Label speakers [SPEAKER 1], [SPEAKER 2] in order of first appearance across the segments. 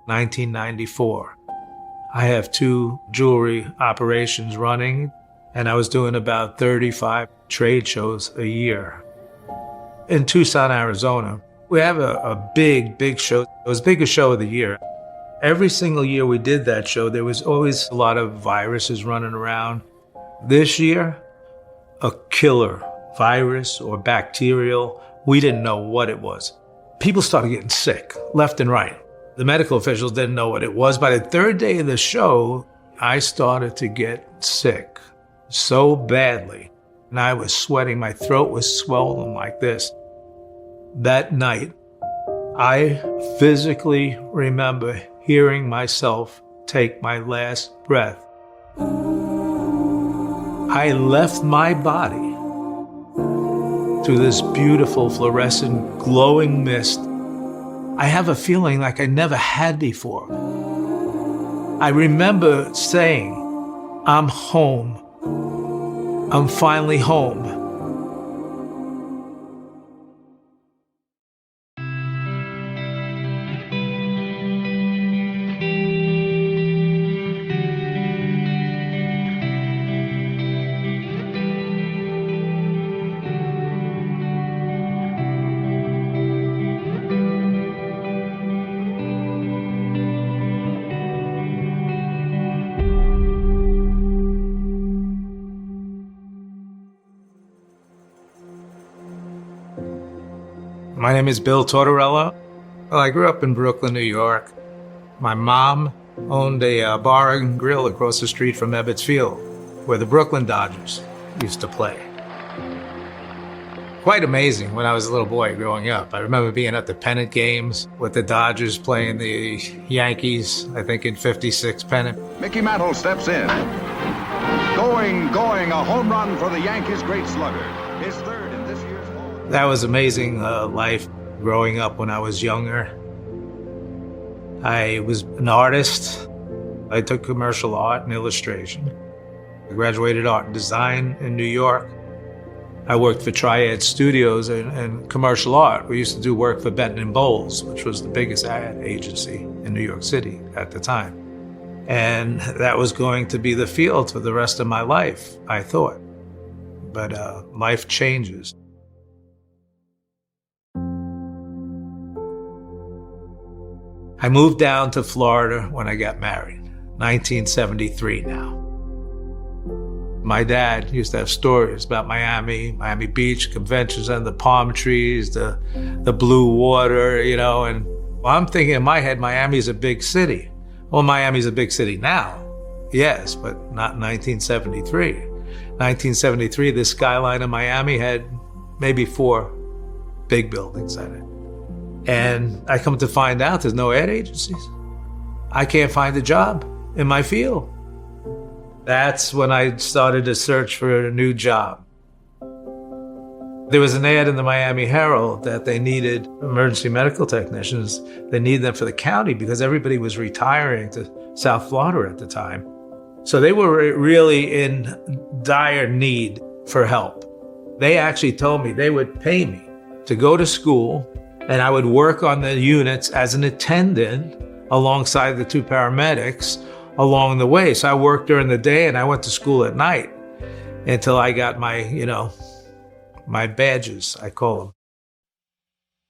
[SPEAKER 1] 1994. I have 2 jewelry operations running, and I was doing about 35 trade shows a year. In Tucson, Arizona, we have a big show. It was the biggest show of the year. Every single year we did that show, there was always a lot of viruses running around. This year, a killer virus or bacterial, we didn't know what it was. People started getting sick left and right. The medical officials didn't know what it was. By the 3rd day of the show, I started to get sick so badly. And I was sweating. My throat was swollen like this. That night, I physically remember hearing myself take my last breath. I left my body to this beautiful fluorescent glowing mist. I have a feeling like I never had before. I remember saying, I'm home. I'm finally home. My name is Bill Tortorella. Well, I grew up in Brooklyn, New York. My mom owned a bar and grill across the street from Ebbets Field, where the Brooklyn Dodgers used to play. Quite amazing when I was a little boy growing up. I remember being at the pennant games with the Dodgers playing the Yankees, I think in '56 pennant.
[SPEAKER 2] Mickey Mantle steps in. Going, a home run for the Yankees' great slugger. His 3rd in this year's ball.
[SPEAKER 1] That was amazing life growing up when I was younger. I was an artist. I took commercial art and illustration. I graduated art and design in New York. I worked for Triad Studios and commercial art. We used to do work for Benton & Bowles, which was the biggest ad agency in New York City at the time. And that was going to be the field for the rest of my life, I thought. But life changes. I moved down to Florida when I got married, 1973 now. My dad used to have stories about Miami Beach, conventions under the palm trees, the blue water, and I'm thinking in my head, Miami's a big city. Well, Miami's a big city now, yes, but not in 1973. 1973, the skyline of Miami had maybe 4 big buildings in it. And I come to find out there's no ad agencies. I can't find a job in my field. That's when I started to search for a new job. There was an ad in the Miami Herald that they needed emergency medical technicians. They needed them for the county because everybody was retiring to South Florida at the time. So they were really in dire need for help. They actually told me they would pay me to go to school, and I would work on the units as an attendant alongside the 2 paramedics along the way. So I worked during the day and I went to school at night until I got my, my badges, I call them.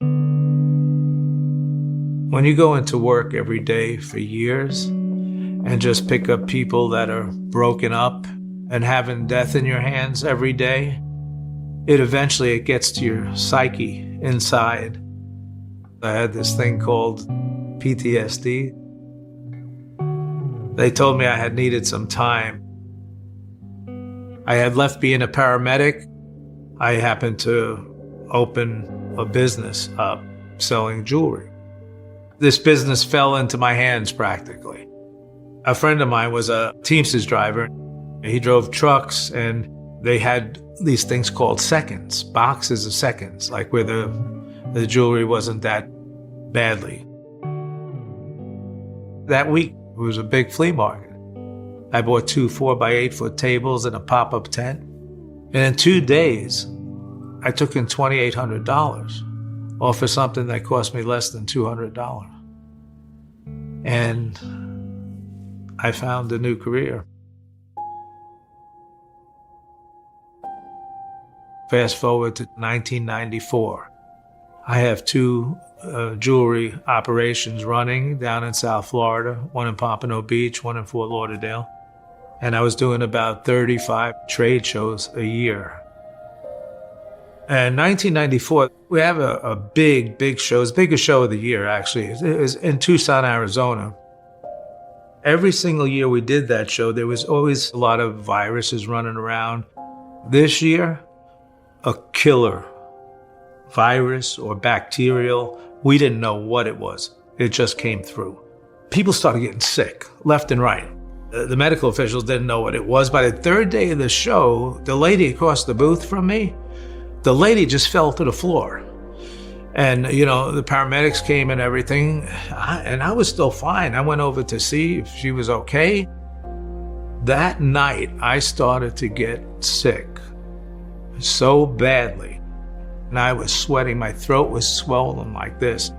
[SPEAKER 1] When you go into work every day for years and just pick up people that are broken up and having death in your hands every day, it gets to your psyche inside. I had this thing called PTSD. They told me I had needed some time. I had left being a paramedic. I happened to open a business up selling jewelry. This business fell into my hands practically. A friend of mine was a Teamsters driver. He drove trucks and they had these things called seconds, boxes of seconds, like where the jewelry wasn't that badly. That week, it was a big flea market. I bought 2 4-by-8-foot tables and a pop-up tent. And in 2 days, I took in $2,800 off of something that cost me less than $200. and I found a new career. Fast forward to 1994. I have two jewelry operations running down in South Florida, one in Pompano Beach, one in Fort Lauderdale. And I was doing about 35 trade shows a year. And 1994, we have a big show. It's the biggest show of the year, actually. It was in Tucson, Arizona. Every single year we did that show, there was always a lot of viruses running around. This year, a killer virus or bacterial, we didn't know what it was. It just came through. People started getting sick, left and right. The medical officials didn't know what it was. By the third day of the show, the lady across the booth from me, the lady just fell to the floor. And, the paramedics came and everything, and I was still fine. I went over to see if she was okay. That night, I started to get sick so badly. And I was sweating. My throat was swollen like this.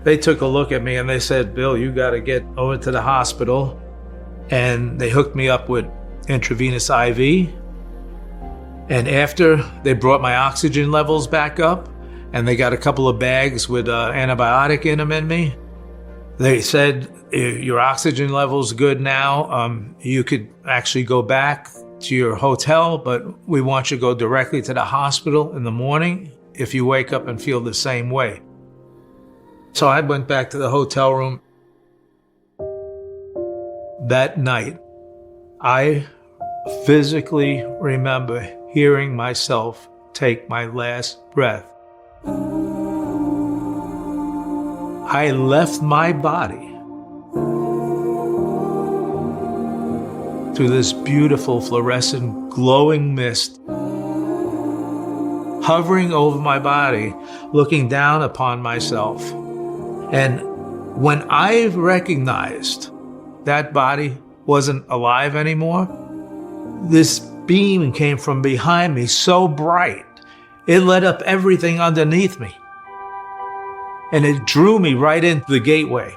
[SPEAKER 1] They took a look at me and they said, "Bill, you got to get over to the hospital." And they hooked me up with intravenous IV. And after they brought my oxygen levels back up, and they got a couple of bags with antibiotic in them in me, they said, "Your oxygen level's good now. You could actually go back to your hotel, but we want you to go directly to the hospital in the morning if you wake up and feel the same way." So I went back to the hotel room. That night, I physically remember hearing myself take my last breath. I left my body through this beautiful fluorescent glowing mist, hovering over my body, looking down upon myself. And when I recognized that body wasn't alive anymore, this beam came from behind me so bright, it lit up everything underneath me. And it drew me right into the gateway.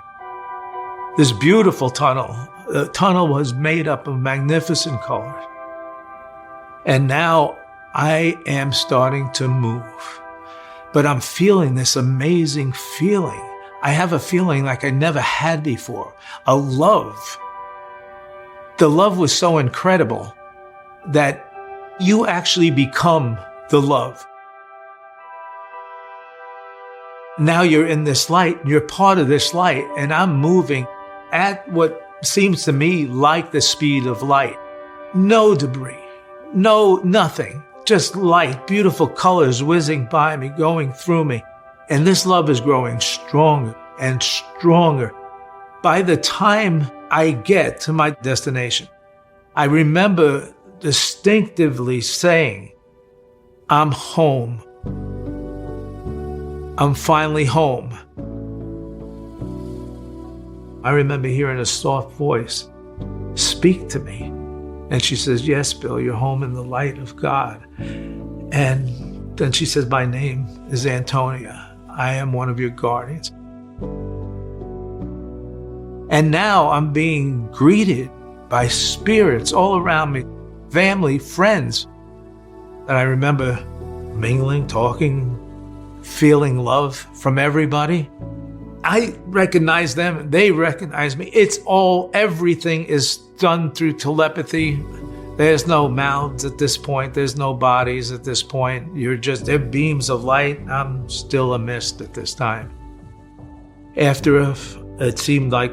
[SPEAKER 1] This beautiful tunnel. The tunnel was made up of magnificent colors. And now I am starting to move. But I'm feeling this amazing feeling. I have a feeling like I never had before. A love. The love was so incredible that you actually become the love. Now you're in this light, you're part of this light, and I'm moving at what seems to me like the speed of light. No debris, nothing, just light, beautiful colors whizzing by me, going through me. And this love is growing stronger and stronger. By the time I get to my destination, I remember distinctively saying, "I'm home. I'm finally home." I remember hearing a soft voice speak to me. And she says, "Yes, Bill, you're home in the light of God." And then she says, "My name is Antonia. I am one of your guardians." And now I'm being greeted by spirits all around me, family, friends. And I remember mingling, talking, feeling love from everybody. I recognize them, they recognize me. Everything is done through telepathy. There's no mouths at this point. There's no bodies at this point. They're beams of light. I'm still a mist at this time. After it seemed like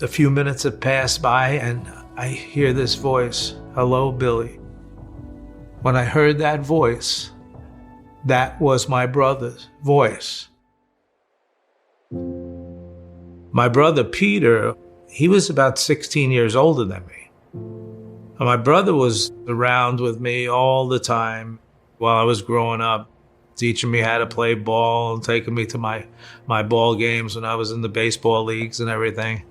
[SPEAKER 1] a few minutes have passed by, and I hear this voice, "Hello, Billy." When I heard that voice, that was my brother's voice. My brother Peter, he was about 16 years older than me. And my brother was around with me all the time while I was growing up, teaching me how to play ball and taking me to my ball games when I was in the baseball leagues and everything.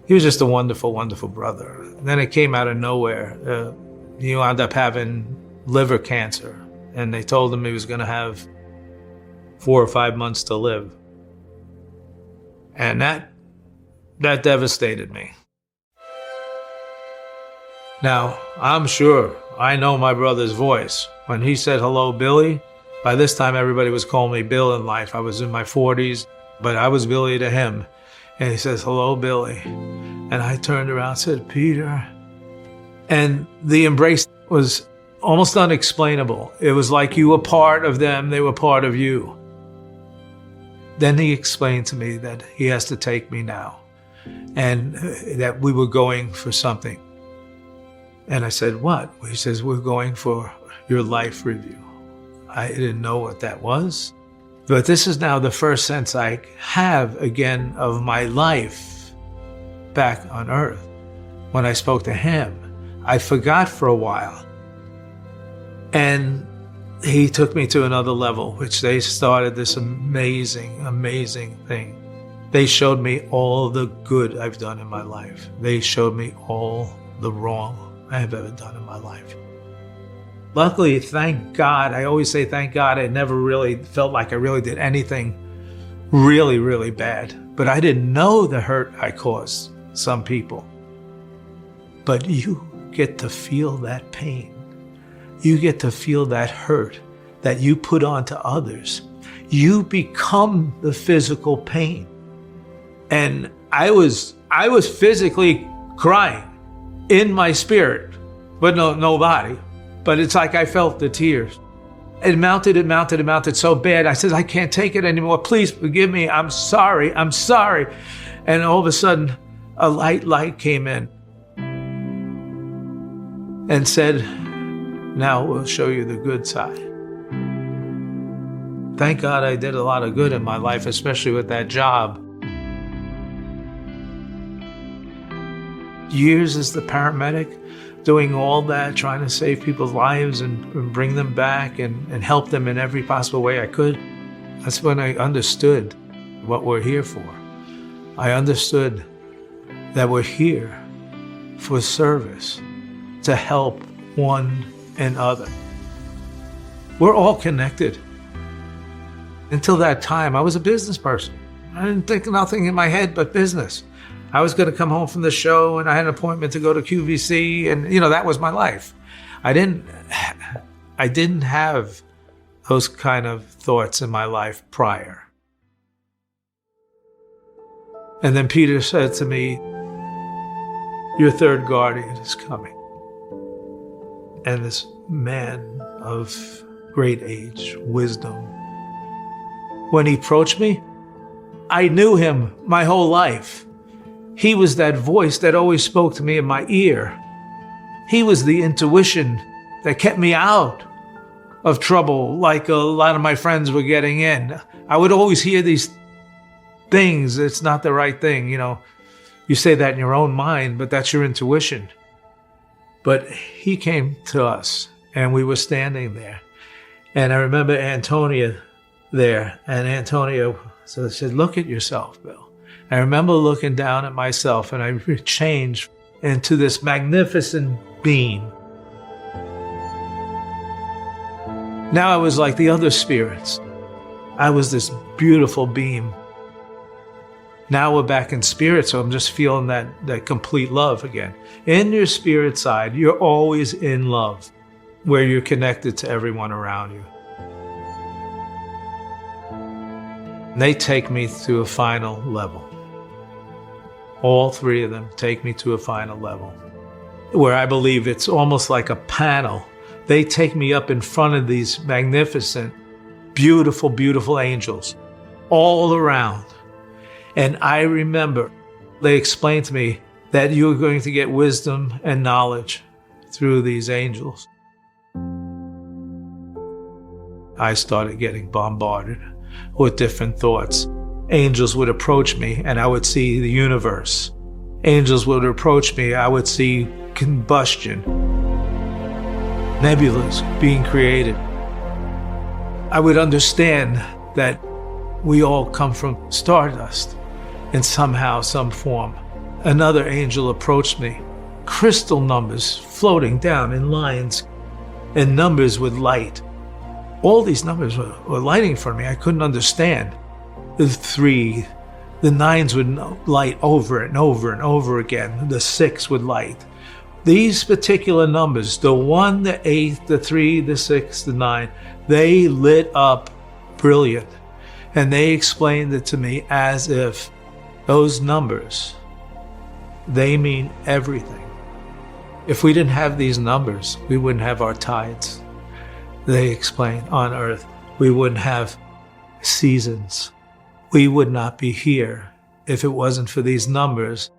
[SPEAKER 1] He was just a wonderful, wonderful brother. And then it came out of nowhere. He wound up having liver cancer, and they told him he was going to have 4 or 5 months to live. And That devastated me. Now, I'm sure I know my brother's voice. When he said, "Hello, Billy," by this time everybody was calling me Bill in life. I was in my 40s, but I was Billy to him. And he says, "Hello, Billy." And I turned around and said, "Peter." And the embrace was almost unexplainable. It was like you were part of them, they were part of you. Then he explained to me that he has to take me now and that we were going for something. And I said, "What?" He says, "We're going for your life review." I didn't know what that was, but this is now the first sense I have again of my life back on earth. When I spoke to him, I forgot for a while. And he took me to another level, which they started this amazing, amazing thing. They showed me all the good I've done in my life. They showed me all the wrong I have ever done in my life. Luckily, thank God, I always say thank God, I never really felt like I really did anything really, really bad. But I didn't know the hurt I caused some people. But you get to feel that pain. You get to feel that hurt that you put onto others. You become the physical pain. And I was physically crying in my spirit, but no body. But it's like I felt the tears. It mounted so bad. I said, "I can't take it anymore. Please forgive me. I'm sorry. And all of a sudden, a light came in and said, "Now we'll show you the good side." Thank God I did a lot of good in my life, especially with that job. Years as the paramedic, doing all that, trying to save people's lives and bring them back and help them in every possible way I could. That's when I understood what we're here for. I understood that we're here for service, to help one another. We're all connected. Until that time, I was a business person. I didn't think nothing in my head but business. I was going to come home from the show and I had an appointment to go to QVC and, that was my life. I didn't have those kind of thoughts in my life prior. And then Peter said to me, "Your third guardian is coming." And this man of great age, wisdom, when he approached me, I knew him my whole life. He was that voice that always spoke to me in my ear. He was the intuition that kept me out of trouble like a lot of my friends were getting in. I would always hear these things. It's not the right thing. You say that in your own mind, but that's your intuition. But he came to us and we were standing there. And I remember Antonia there, and Antonia said, "Look at yourself, Bill." I remember looking down at myself and I changed into this magnificent being. Now I was like the other spirits. I was this beautiful beam. Now we're back in spirit, so I'm just feeling that complete love again. In your spirit side, you're always in love, where you're connected to everyone around you. And they take me to a final level. All three of them take me to a final level, where I believe it's almost like a panel. They take me up in front of these magnificent, beautiful, beautiful angels all around. And I remember they explained to me that you were going to get wisdom and knowledge through these angels. I started getting bombarded with different thoughts. Angels would approach me and I would see the universe. Angels would approach me, I would see combustion, nebulas being created. I would understand that we all come from stardust in somehow, some form. Another angel approached me, crystal numbers floating down in lines and numbers with light. All these numbers were lighting for me. I couldn't understand. The 3, The 9s would light over and over and over again. The 6 would light. These particular numbers, the 1, the 8, the 3, the 6, the 9, they lit up brilliant. And they explained it to me as if those numbers, they mean everything. If we didn't have these numbers, we wouldn't have our tides. They explained on Earth, we wouldn't have seasons. We would not be here if it wasn't for these numbers.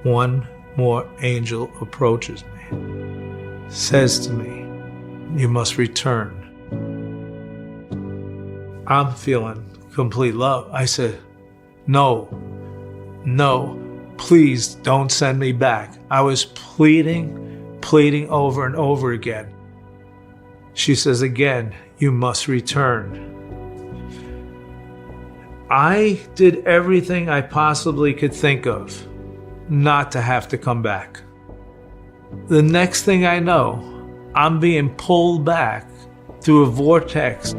[SPEAKER 1] One more angel approaches me, says to me, "You must return." I'm feeling complete love. I said, no, please don't send me back. I was pleading over and over again. She says again, "You must return." I did everything I possibly could think of not to have to come back. The next thing I know, I'm being pulled back through a vortex,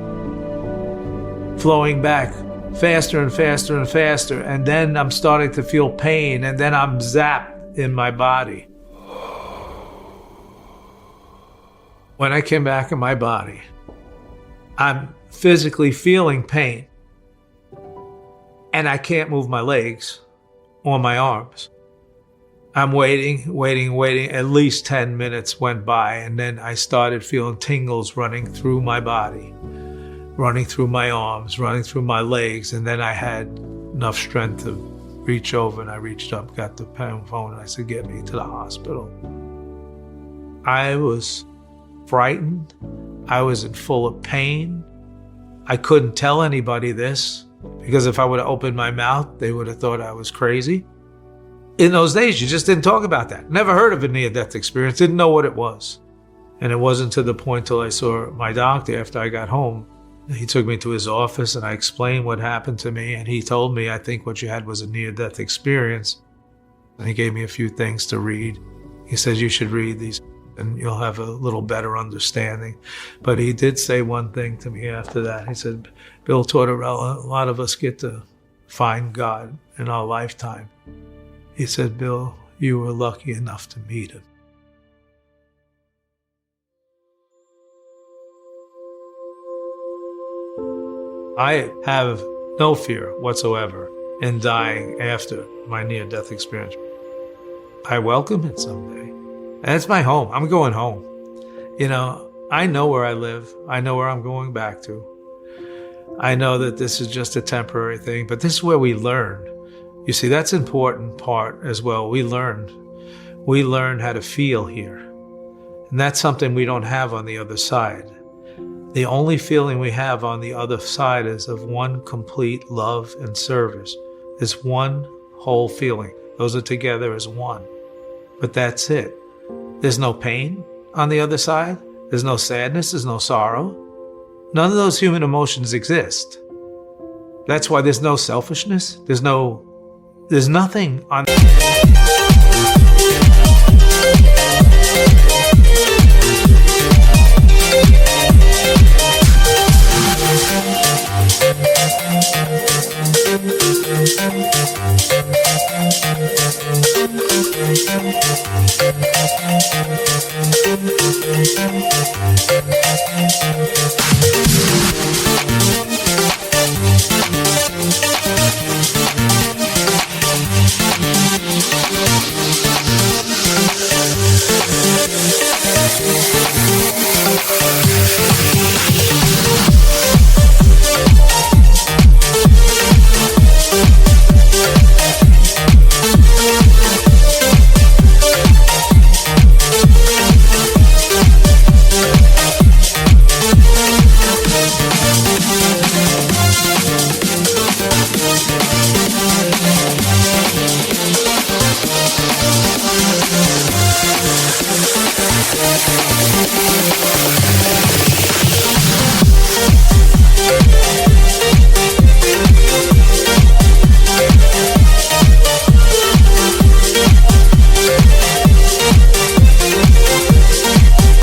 [SPEAKER 1] flowing back faster and faster and faster, and then I'm starting to feel pain, and then I'm zapped in my body. When I came back in my body, I'm physically feeling pain, and I can't move my legs or my arms. I'm waiting. At least 10 minutes went by, and then I started feeling tingles running through my body, running through my arms, running through my legs, and then I had enough strength to reach over, and I reached up, got the phone, and I said, "Get me to the hospital." I was frightened. I was in full of pain. I couldn't tell anybody this, because if I would have opened my mouth, they would have thought I was crazy. In those days, you just didn't talk about that. Never heard of a near-death experience, didn't know what it was. And it wasn't to the point till I saw my doctor after I got home. He took me to his office, and I explained what happened to me, and he told me, "I think what you had was a near-death experience." And he gave me a few things to read. He said, "You should read these, and you'll have a little better understanding." But he did say one thing to me after that. He said, "Bill Tortorella, a lot of us get to find God in our lifetime." He said, "Bill, you were lucky enough to meet him." I have no fear whatsoever in dying after my near-death experience. I welcome it someday. And it's my home. I'm going home. You know, I know where I live. I know where I'm going back to. I know that this is just a temporary thing, but this is where we learn. You see, that's an important part as well. We learn how to feel here. And that's something we don't have on the other side. The only feeling we have on the other side is of one complete love and service. It's one whole feeling. Those are together as one. But that's it. There's no pain on the other side. There's no sadness. There's no sorrow. None of those human emotions exist. That's why there's no selfishness. There's nothing on.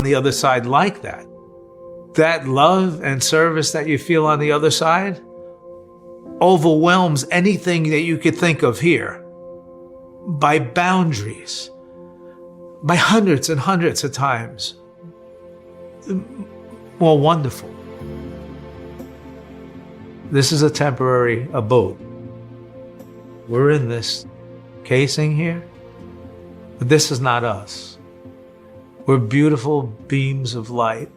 [SPEAKER 1] The other side like that. that love and service that you feel on the other side overwhelms anything that you could think of here by boundaries, by hundreds and hundreds of times more wonderful. This is a temporary abode. We're in this casing here, but this is not us. We're beautiful beams of light.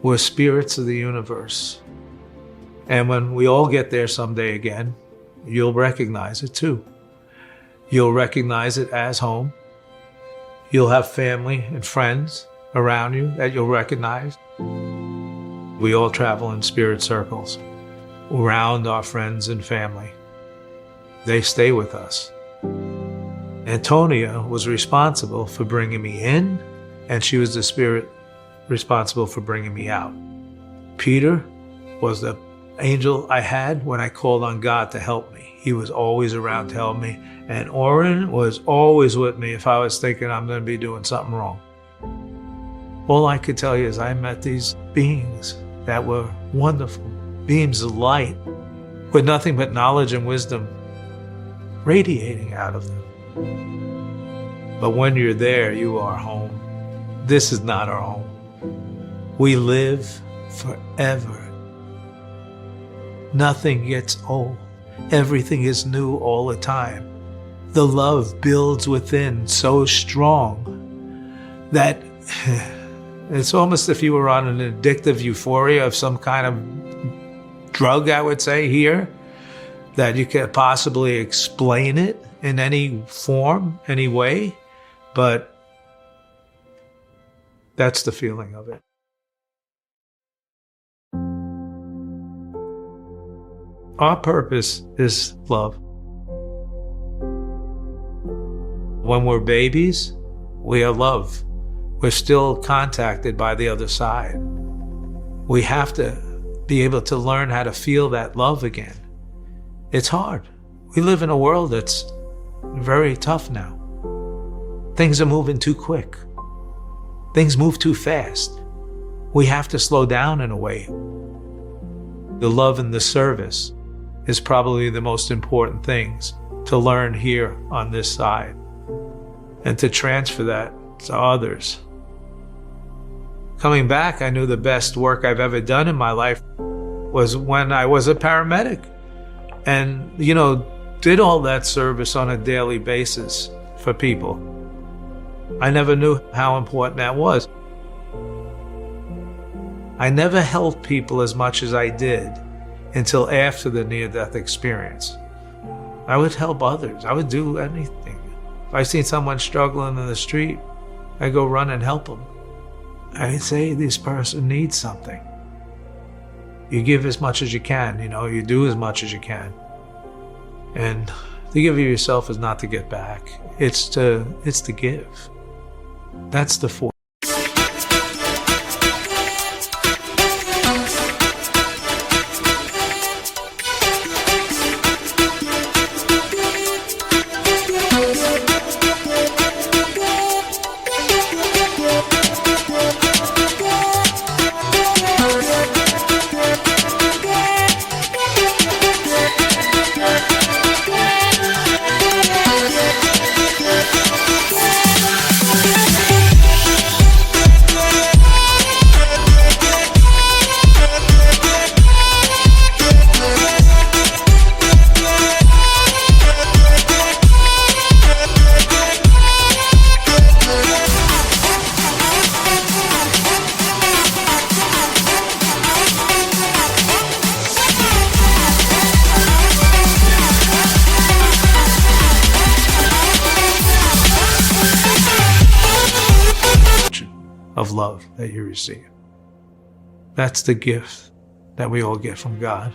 [SPEAKER 1] We're spirits of the universe. And when we all get there someday again, you'll recognize it too. You'll recognize it as home. You'll have family and friends around you that you'll recognize. We all travel in spirit circles around our friends and family. They stay with us. Antonia was responsible for bringing me in, and she was the spirit responsible for bringing me out. Peter was the angel I had when I called on God to help me. He was always around to help me. And Orrin was always with me if I was thinking I'm going to be doing something wrong. All I could tell you is I met these beings that were wonderful, beams of light, with nothing but knowledge and wisdom radiating out of them. But when you're there, you are home. This is not our home. We live forever. Nothing gets old. Everything is new all the time. The love builds within so strong that it's almost if you were on an addictive euphoria of some kind of drug, I would say here, that you can't possibly explain it in any form, any way, but that's the feeling of it. Our purpose is love. When we're babies, we are love. We're still contacted by the other side. We have to be able to learn how to feel that love again. It's hard. We live in a world that's very tough now. Things are moving too quick. Things move too fast. We have to slow down in a way. The love and the service is probably the most important things to learn here on this side, and to transfer that to others. Coming back, I knew the best work I've ever done in my life was when I was a paramedic and, did all that service on a daily basis for people. I never knew how important that was. I never helped people as much as I did until after the near-death experience. I would help others. I would do anything. If I seen someone struggling in the street, I'd go run and help them. I'd say this person needs something. You give as much as you can, you do as much as you can. And to give of yourself is not to get back. It's to give. That's the force. Of love that you receive. That's the gift that we all get from God.